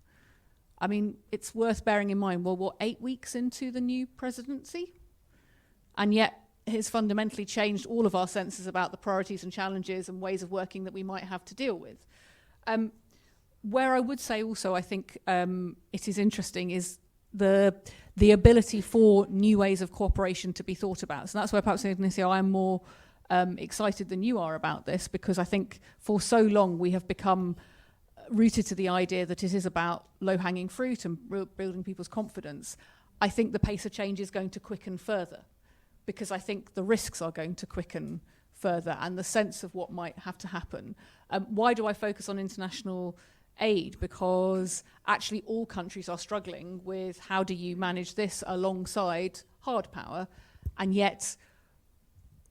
I mean, it's worth bearing in mind, well, we're 8 weeks into the new presidency, and yet it's fundamentally changed all of our senses about the priorities and challenges and ways of working that we might have to deal with. Where I would say also, I think it is interesting is the ability for new ways of cooperation to be thought about. So that's where perhaps, Ignacio, I am more excited than you are about this, because I think for so long we have become rooted to the idea that it is about low-hanging fruit and building people's confidence. I think the pace of change is going to quicken further, because I think the risks are going to quicken further and the sense of what might have to happen. Why do I focus on international aid? Because actually all countries are struggling with how do you manage this alongside hard power, and yet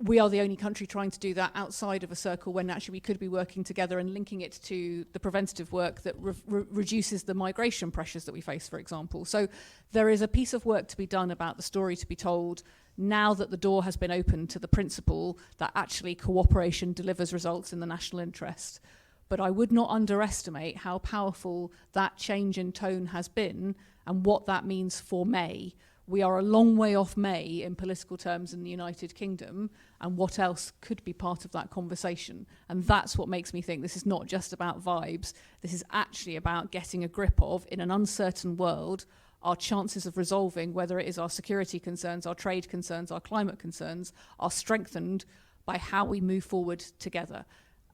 we are the only country trying to do that outside of a circle when actually we could be working together and linking it to the preventative work that reduces the migration pressures that we face, for example. So there is a piece of work to be done about the story to be told now that the door has been opened to the principle that actually cooperation delivers results in the national interest. But I would not underestimate how powerful that change in tone has been and what that means for May. We are a long way off May in political terms in the United Kingdom, and what else could be part of that conversation? And that's what makes me think this is not just about vibes. This is actually about getting a grip of, in an uncertain world, our chances of resolving, whether it is our security concerns, our trade concerns, our climate concerns, are strengthened by how we move forward together.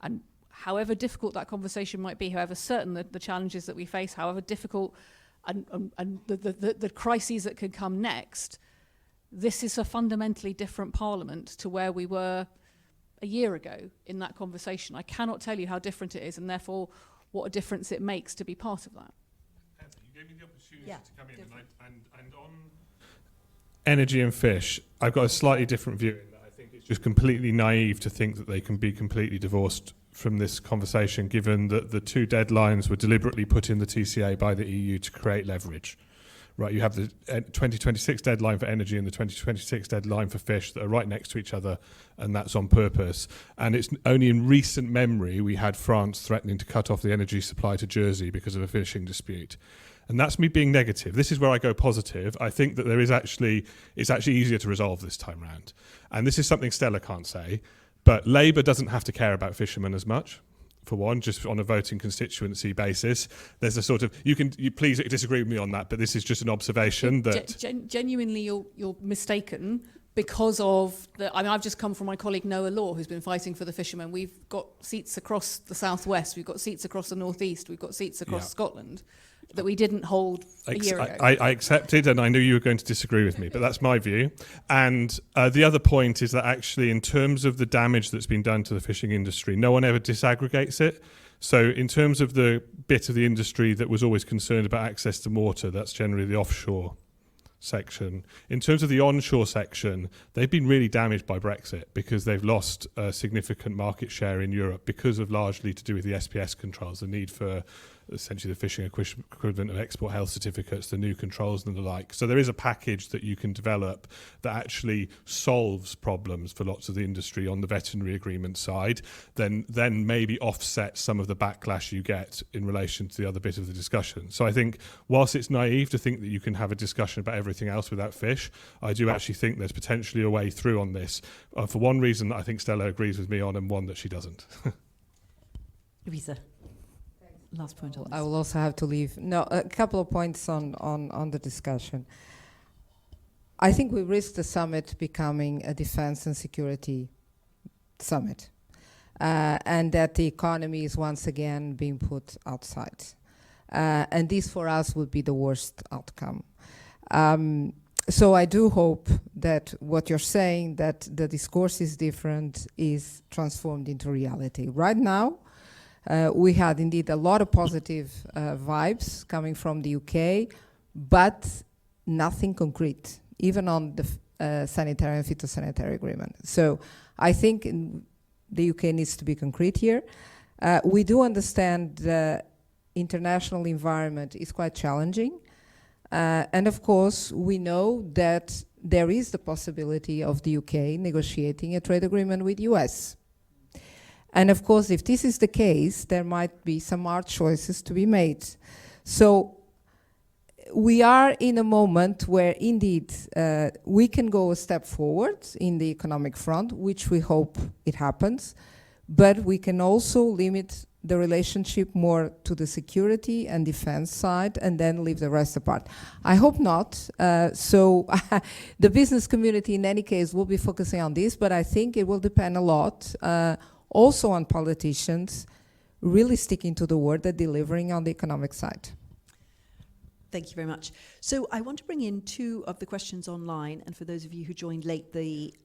And however difficult that conversation might be, however certain the challenges that we face, however difficult and the crises that could come next, this is a fundamentally different parliament to where we were a year ago in that conversation. I cannot tell you how different it is, and therefore what a difference it makes to be part of that. You gave me the opportunity to come in, and on energy and fish, I've got a slightly different view in that I think it's just completely naive to think that they can be completely divorced from this conversation, given that the two deadlines were deliberately put in the TCA by the EU to create leverage. Right, you have the 2026 deadline for energy and the 2026 deadline for fish that are right next to each other, and that's on purpose. And it's only in recent memory we had France threatening to cut off the energy supply to Jersey because of a fishing dispute. And that's me being negative. This is where I go positive. I think that it's actually easier to resolve this time round. And this is something Stella can't say, but Labour doesn't have to care about fishermen as much. For one, just on a voting constituency basis, there's a sort of you please disagree with me on that, but this is just an observation that genuinely you're mistaken, because of I've just come from my colleague Noah Law, who's been fighting for the fishermen. We've got seats across the southwest, we've got seats across the northeast, we've got seats across Scotland that we didn't hold a year ago. I accepted, and I knew you were going to disagree with me, but that's my view. And the other point is that actually, in terms of the damage that's been done to the fishing industry, no one ever disaggregates it. So in terms of the bit of the industry that was always concerned about access to water, that's generally the offshore section. In terms of the onshore section, they've been really damaged by Brexit because they've lost significant market share in Europe because of largely to do with the SPS controls, the need for essentially the fishing equivalent of export health certificates, the new controls and the like. So there is a package that you can develop that actually solves problems for lots of the industry on the veterinary agreement side, then maybe offsets some of the backlash you get in relation to the other bit of the discussion. So I think whilst it's naive to think that you can have a discussion about everything else without fish, I do actually think there's potentially a way through on this, for one reason that I think Stella agrees with me on and one that she doesn't. Louisa. Last point on this. I will also have to leave. No, a couple of points on the discussion. I think we risk the summit becoming a defense and security summit, and that the economy is once again being put outside. And this for us would be the worst outcome. So I do hope that what you're saying, that the discourse is different, is transformed into reality. Right now, we had indeed a lot of positive vibes coming from the UK, but nothing concrete, even on the sanitary and phytosanitary agreement. So I think the UK needs to be concrete here. We do understand the international environment is quite challenging. And of course, we know that there is the possibility of the UK negotiating a trade agreement with US. And of course, if this is the case, there might be some hard choices to be made. So we are in a moment where indeed we can go a step forward in the economic front, which we hope it happens, but we can also limit the relationship more to the security and defense side and then leave the rest apart. I hope not. So the business community in any case will be focusing on this, but I think it will depend a lot also on politicians really sticking to the word and delivering on the economic side. Thank you very much. So I want to bring in two of the questions online, and for those of you who joined late, the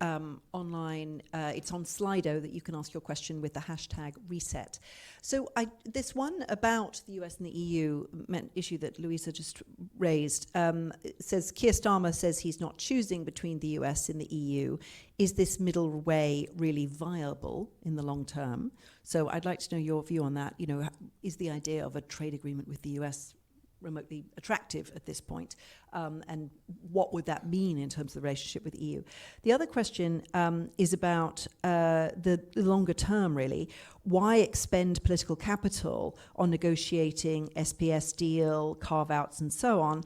online, it's on Slido that you can ask your question with the hashtag reset. So this one about the US and the EU issue that Louisa just raised, says Keir Starmer says he's not choosing between the US and the EU. Is this middle way really viable in the long term? So I'd like to know your view on that. You know, is the idea of a trade agreement with the US remotely attractive at this point, and what would that mean in terms of the relationship with the EU? The other question is about the longer term, really. Why expend political capital on negotiating SPS deal, carve-outs and so on,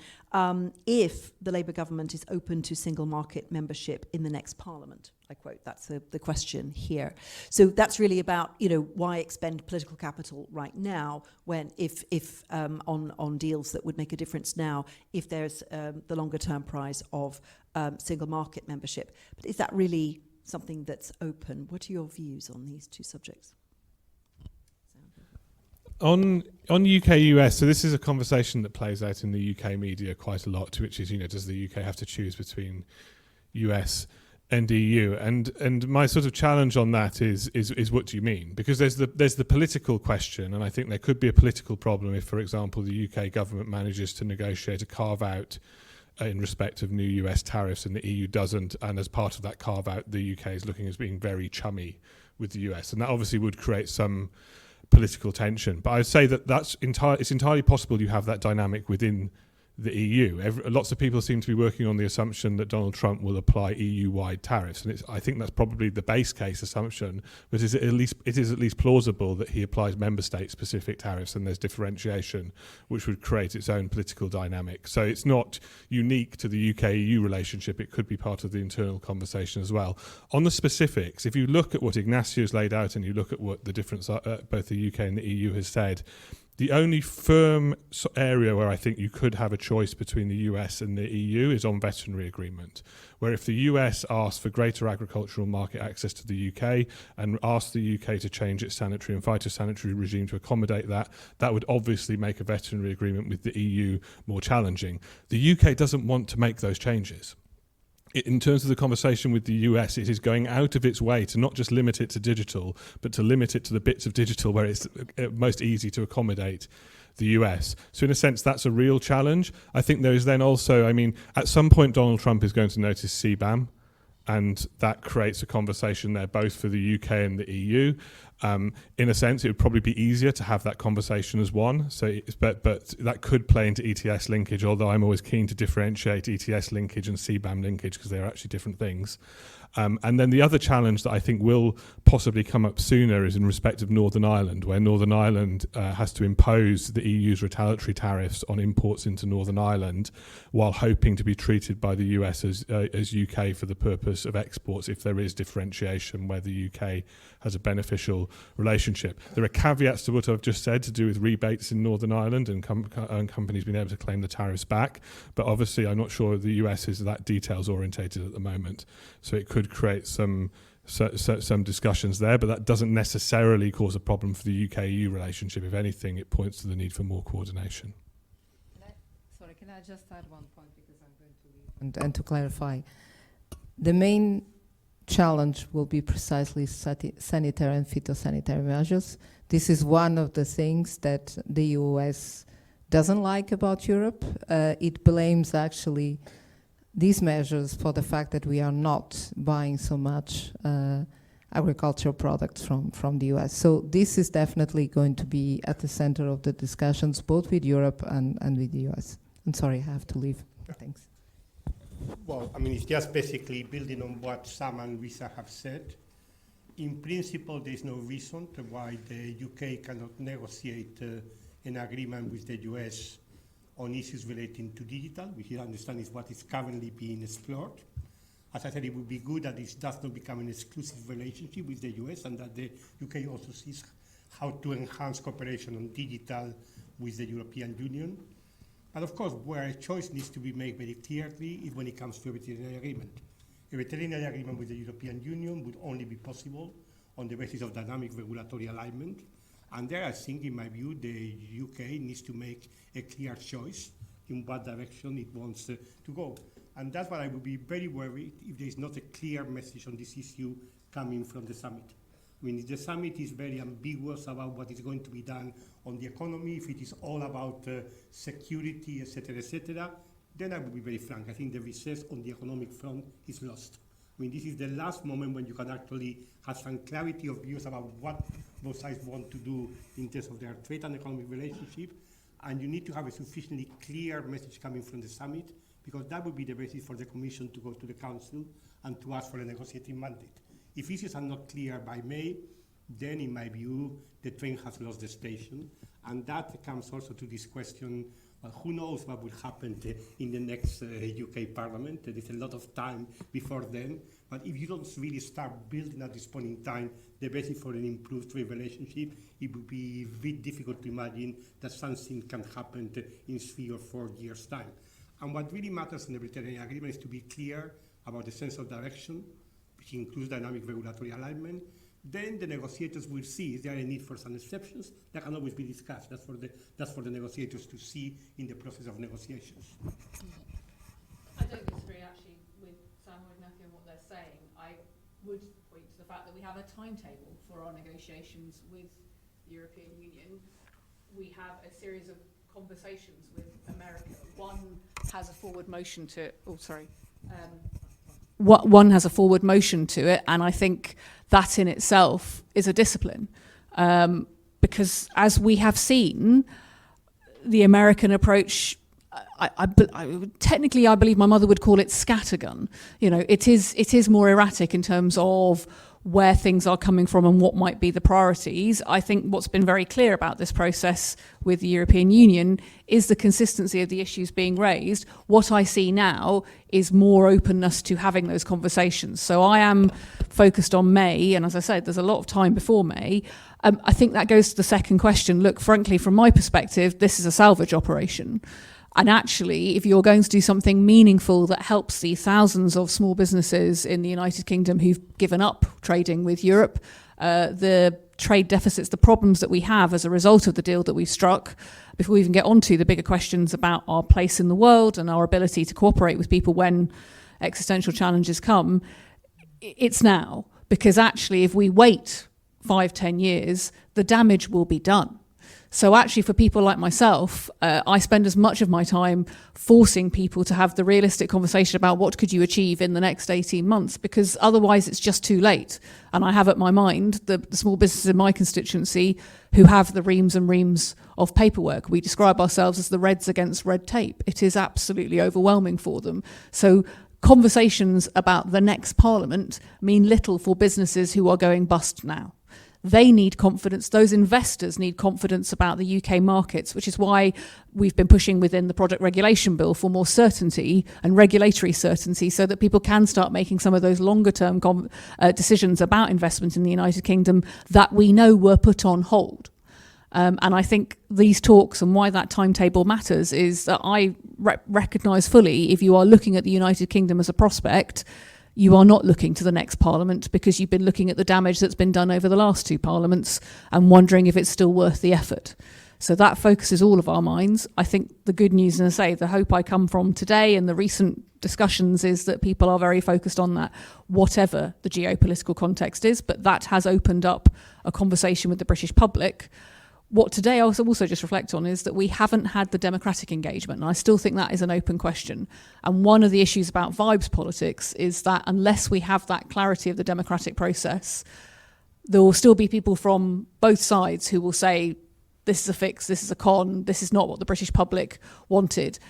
if the Labour government is open to single market membership in the next parliament? I quote, that's the question here. So that's really about, you know, why expend political capital right now when if on deals that would make a difference now if there's the longer term prize of single market membership. But is that really something that's open? What are your views on these two subjects? On UK-US, so this is a conversation that plays out in the UK media quite a lot, which is, you know, does the UK have to choose between US and EU? And my sort of challenge on that is what do you mean? Because there's the political question, and I think there could be a political problem if, for example, the UK government manages to negotiate a carve-out in respect of new US tariffs and the EU doesn't, and as part of that carve-out, the UK is looking as being very chummy with the US, and that obviously would create some political tension. But I would say that it's entirely possible you have that dynamic within the EU. Lots of people seem to be working on the assumption that Donald Trump will apply EU-wide tariffs, and I think that's probably the base case assumption. But it is at least plausible that he applies member state-specific tariffs, and there's differentiation, which would create its own political dynamic. So it's not unique to the UK-EU relationship. It could be part of the internal conversation as well. On the specifics, if you look at what Ignacio's laid out, and you look at what the difference both the UK and the EU has said, the only firm area where I think you could have a choice between the US and the EU is on veterinary agreement, where if the US asks for greater agricultural market access to the UK and asks the UK to change its sanitary and phytosanitary regime to accommodate that, that would obviously make a veterinary agreement with the EU more challenging. The UK doesn't want to make those changes. In terms of the conversation with the US, it is going out of its way to not just limit it to digital, but to limit it to the bits of digital where it's most easy to accommodate the US. So in a sense, that's a real challenge. I think there is then also, I mean, at some point Donald Trump is going to notice CBAM, and that creates a conversation there both for the UK and the EU. In a sense, it would probably be easier to have that conversation as one. So, but that could play into ETS linkage, although I'm always keen to differentiate ETS linkage and CBAM linkage because they're actually different things. And then the other challenge that I think will possibly come up sooner is in respect of Northern Ireland, where Northern Ireland has to impose the EU's retaliatory tariffs on imports into Northern Ireland while hoping to be treated by the US as UK for the purpose of exports if there is differentiation where the UK has a beneficial relationship. There are caveats to what I've just said to do with rebates in Northern Ireland and companies being able to claim the tariffs back, but obviously I'm not sure the US is that details orientated at the moment. So it could create some discussions there, but that doesn't necessarily cause a problem for the UK-EU relationship. If anything, it points to the need for more coordination. Can I just add one point because I'm going to leave and to clarify. The main challenge will be precisely sanitary and phytosanitary measures. This is one of the things that the US doesn't like about Europe. It blames actually these measures for the fact that we are not buying so much agricultural products from the US. So this is definitely going to be at the center of the discussions, both with Europe and with the US. I'm sorry, I have to leave. Thanks. Well, I mean, it's just basically building on what Sam and Luisa have said. In principle, there's no reason to why the UK cannot negotiate an agreement with the US on issues relating to digital, which I understand is what is currently being explored. As I said, it would be good that this does not become an exclusive relationship with the US and that the UK also sees how to enhance cooperation on digital with the European Union. And of course, where a choice needs to be made very clearly is when it comes to a veterinary agreement. A veterinary agreement with the European Union would only be possible on the basis of dynamic regulatory alignment. And there, I think, in my view, the UK needs to make a clear choice in what direction it wants to go. And that's why I would be very worried if there is not a clear message on this issue coming from the summit. I mean, if the summit is very ambiguous about what is going to be done on the economy, if it is all about security, etc., then I would be very frank. I think the recess on the economic front is lost. I mean, this is the last moment when you can actually have some clarity of views about what both sides want to do in terms of their trade and economic relationship. And you need to have a sufficiently clear message coming from the summit, because that would be the basis for the Commission to go to the Council and to ask for a negotiating mandate. If issues are not clear by May, then in my view, the train has lost the station. And that comes also to this question, well, who knows what will happen in the next UK Parliament? There is a lot of time before then. But if you don't really start building at this point in time the basis for an improved trade relationship, it would be very difficult to imagine that something can happen in 3 or 4 years' time. And what really matters in the veterinary agreement is to be clear about the sense of direction, which includes dynamic regulatory alignment. Then the negotiators will see if there are a need for some exceptions. That can always be discussed. That's for the negotiators to see in the process of negotiations. I don't disagree actually with Sam or Ignacio and what they're saying. I would point to the fact that we have a timetable for our negotiations with the European Union. We have a series of conversations with America. One has a forward motion to it. Oh, sorry. One has a forward motion to it, and I think that in itself is a discipline. Because as we have seen, the American approach, technically I believe my mother would call it scattergun. You know, it is more erratic in terms of where things are coming from and what might be the priorities. I think what's been very clear about this process with the European Union is the consistency of the issues being raised. What I see now is more openness to having those conversations. So I am focused on May, and as I said, there's a lot of time before May. I think that goes to the second question. Look, frankly, from my perspective, this is a salvage operation. And actually, if you're going to do something meaningful that helps the thousands of small businesses in the United Kingdom who've given up trading with Europe, the trade deficits, the problems that we have as a result of the deal that we've struck, before we even get onto the bigger questions about our place in the world and our ability to cooperate with people when existential challenges come, it's now. Because actually, if we wait 5-10 years, the damage will be done. So actually, for people like myself, I spend as much of my time forcing people to have the realistic conversation about what could you achieve in the next 18 months, because otherwise it's just too late. And I have at my mind the small businesses in my constituency who have the reams and reams of paperwork. We describe ourselves as the Reds against red tape. It is absolutely overwhelming for them. So conversations about the next Parliament mean little for businesses who are going bust now. They need confidence. Those investors need confidence about the UK markets, which is why we've been pushing within the Product Regulation Bill for more certainty and regulatory certainty so that people can start making some of those longer term decisions about investment in the United Kingdom that we know were put on hold. And I think these talks and why that timetable matters is that I recognise fully if you are looking at the United Kingdom as a prospect, you are not looking to the next Parliament because you've been looking at the damage that's been done over the last 2 parliaments and wondering if it's still worth the effort. So that focuses all of our minds. I think the good news, and I say the hope I come from today and the recent discussions is that people are very focused on that, whatever the geopolitical context is, but that has opened up a conversation with the British public what today I also just reflect on is that we haven't had the democratic engagement, and I still think that is an open question. And one of the issues about vibes politics is that unless we have that clarity of the democratic process, there will still be people from both sides who will say, this is a fix, this is a con, this is not what the British public wanted,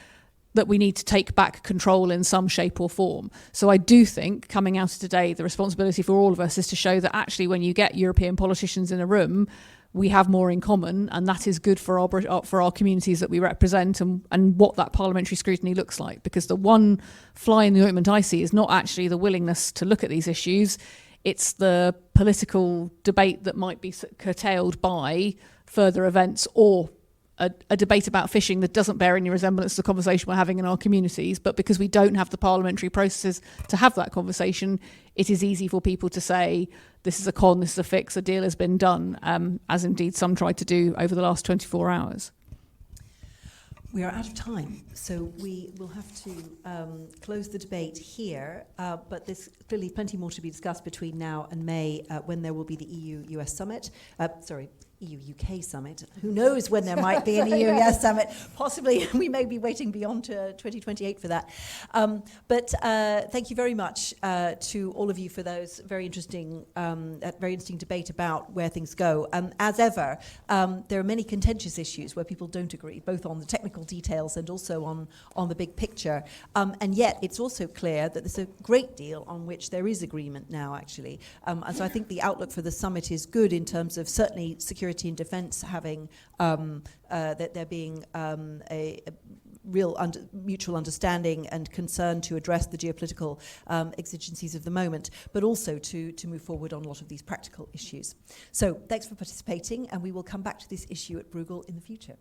that we need to take back control in some shape or form. So I do think, coming out of today, the responsibility for all of us is to show that actually when you get European politicians in a room, we have more in common, and that is good for our communities that we represent, and what that parliamentary scrutiny looks like. Because the one fly in the ointment I see is not actually the willingness to look at these issues, it's the political debate that might be curtailed by further events, or a debate about fishing that doesn't bear any resemblance to the conversation we're having in our communities. But because we don't have the parliamentary processes to have that conversation, it is easy for people to say, this is a con, this is a fix, a deal has been done, as indeed some tried to do over the last 24 hours. We are out of time, so we will have to close the debate here, but there's clearly plenty more to be discussed between now and May, when there will be the EU-US summit. EU-UK summit. Who knows when there might be an EU-US summit? Possibly, we may be waiting beyond 2028 for that. But thank you very much to all of you for those very interesting debate about where things go. As ever, there are many contentious issues where people don't agree, both on the technical details and also on the big picture. And yet, it's also clear that there's a great deal on which there is agreement now, actually. And so I think the outlook for the summit is good in terms of certainly security and defence having that there being a real mutual understanding and concern to address the geopolitical exigencies of the moment, but also to move forward on a lot of these practical issues. So thanks for participating, and we will come back to this issue at Bruegel in the future.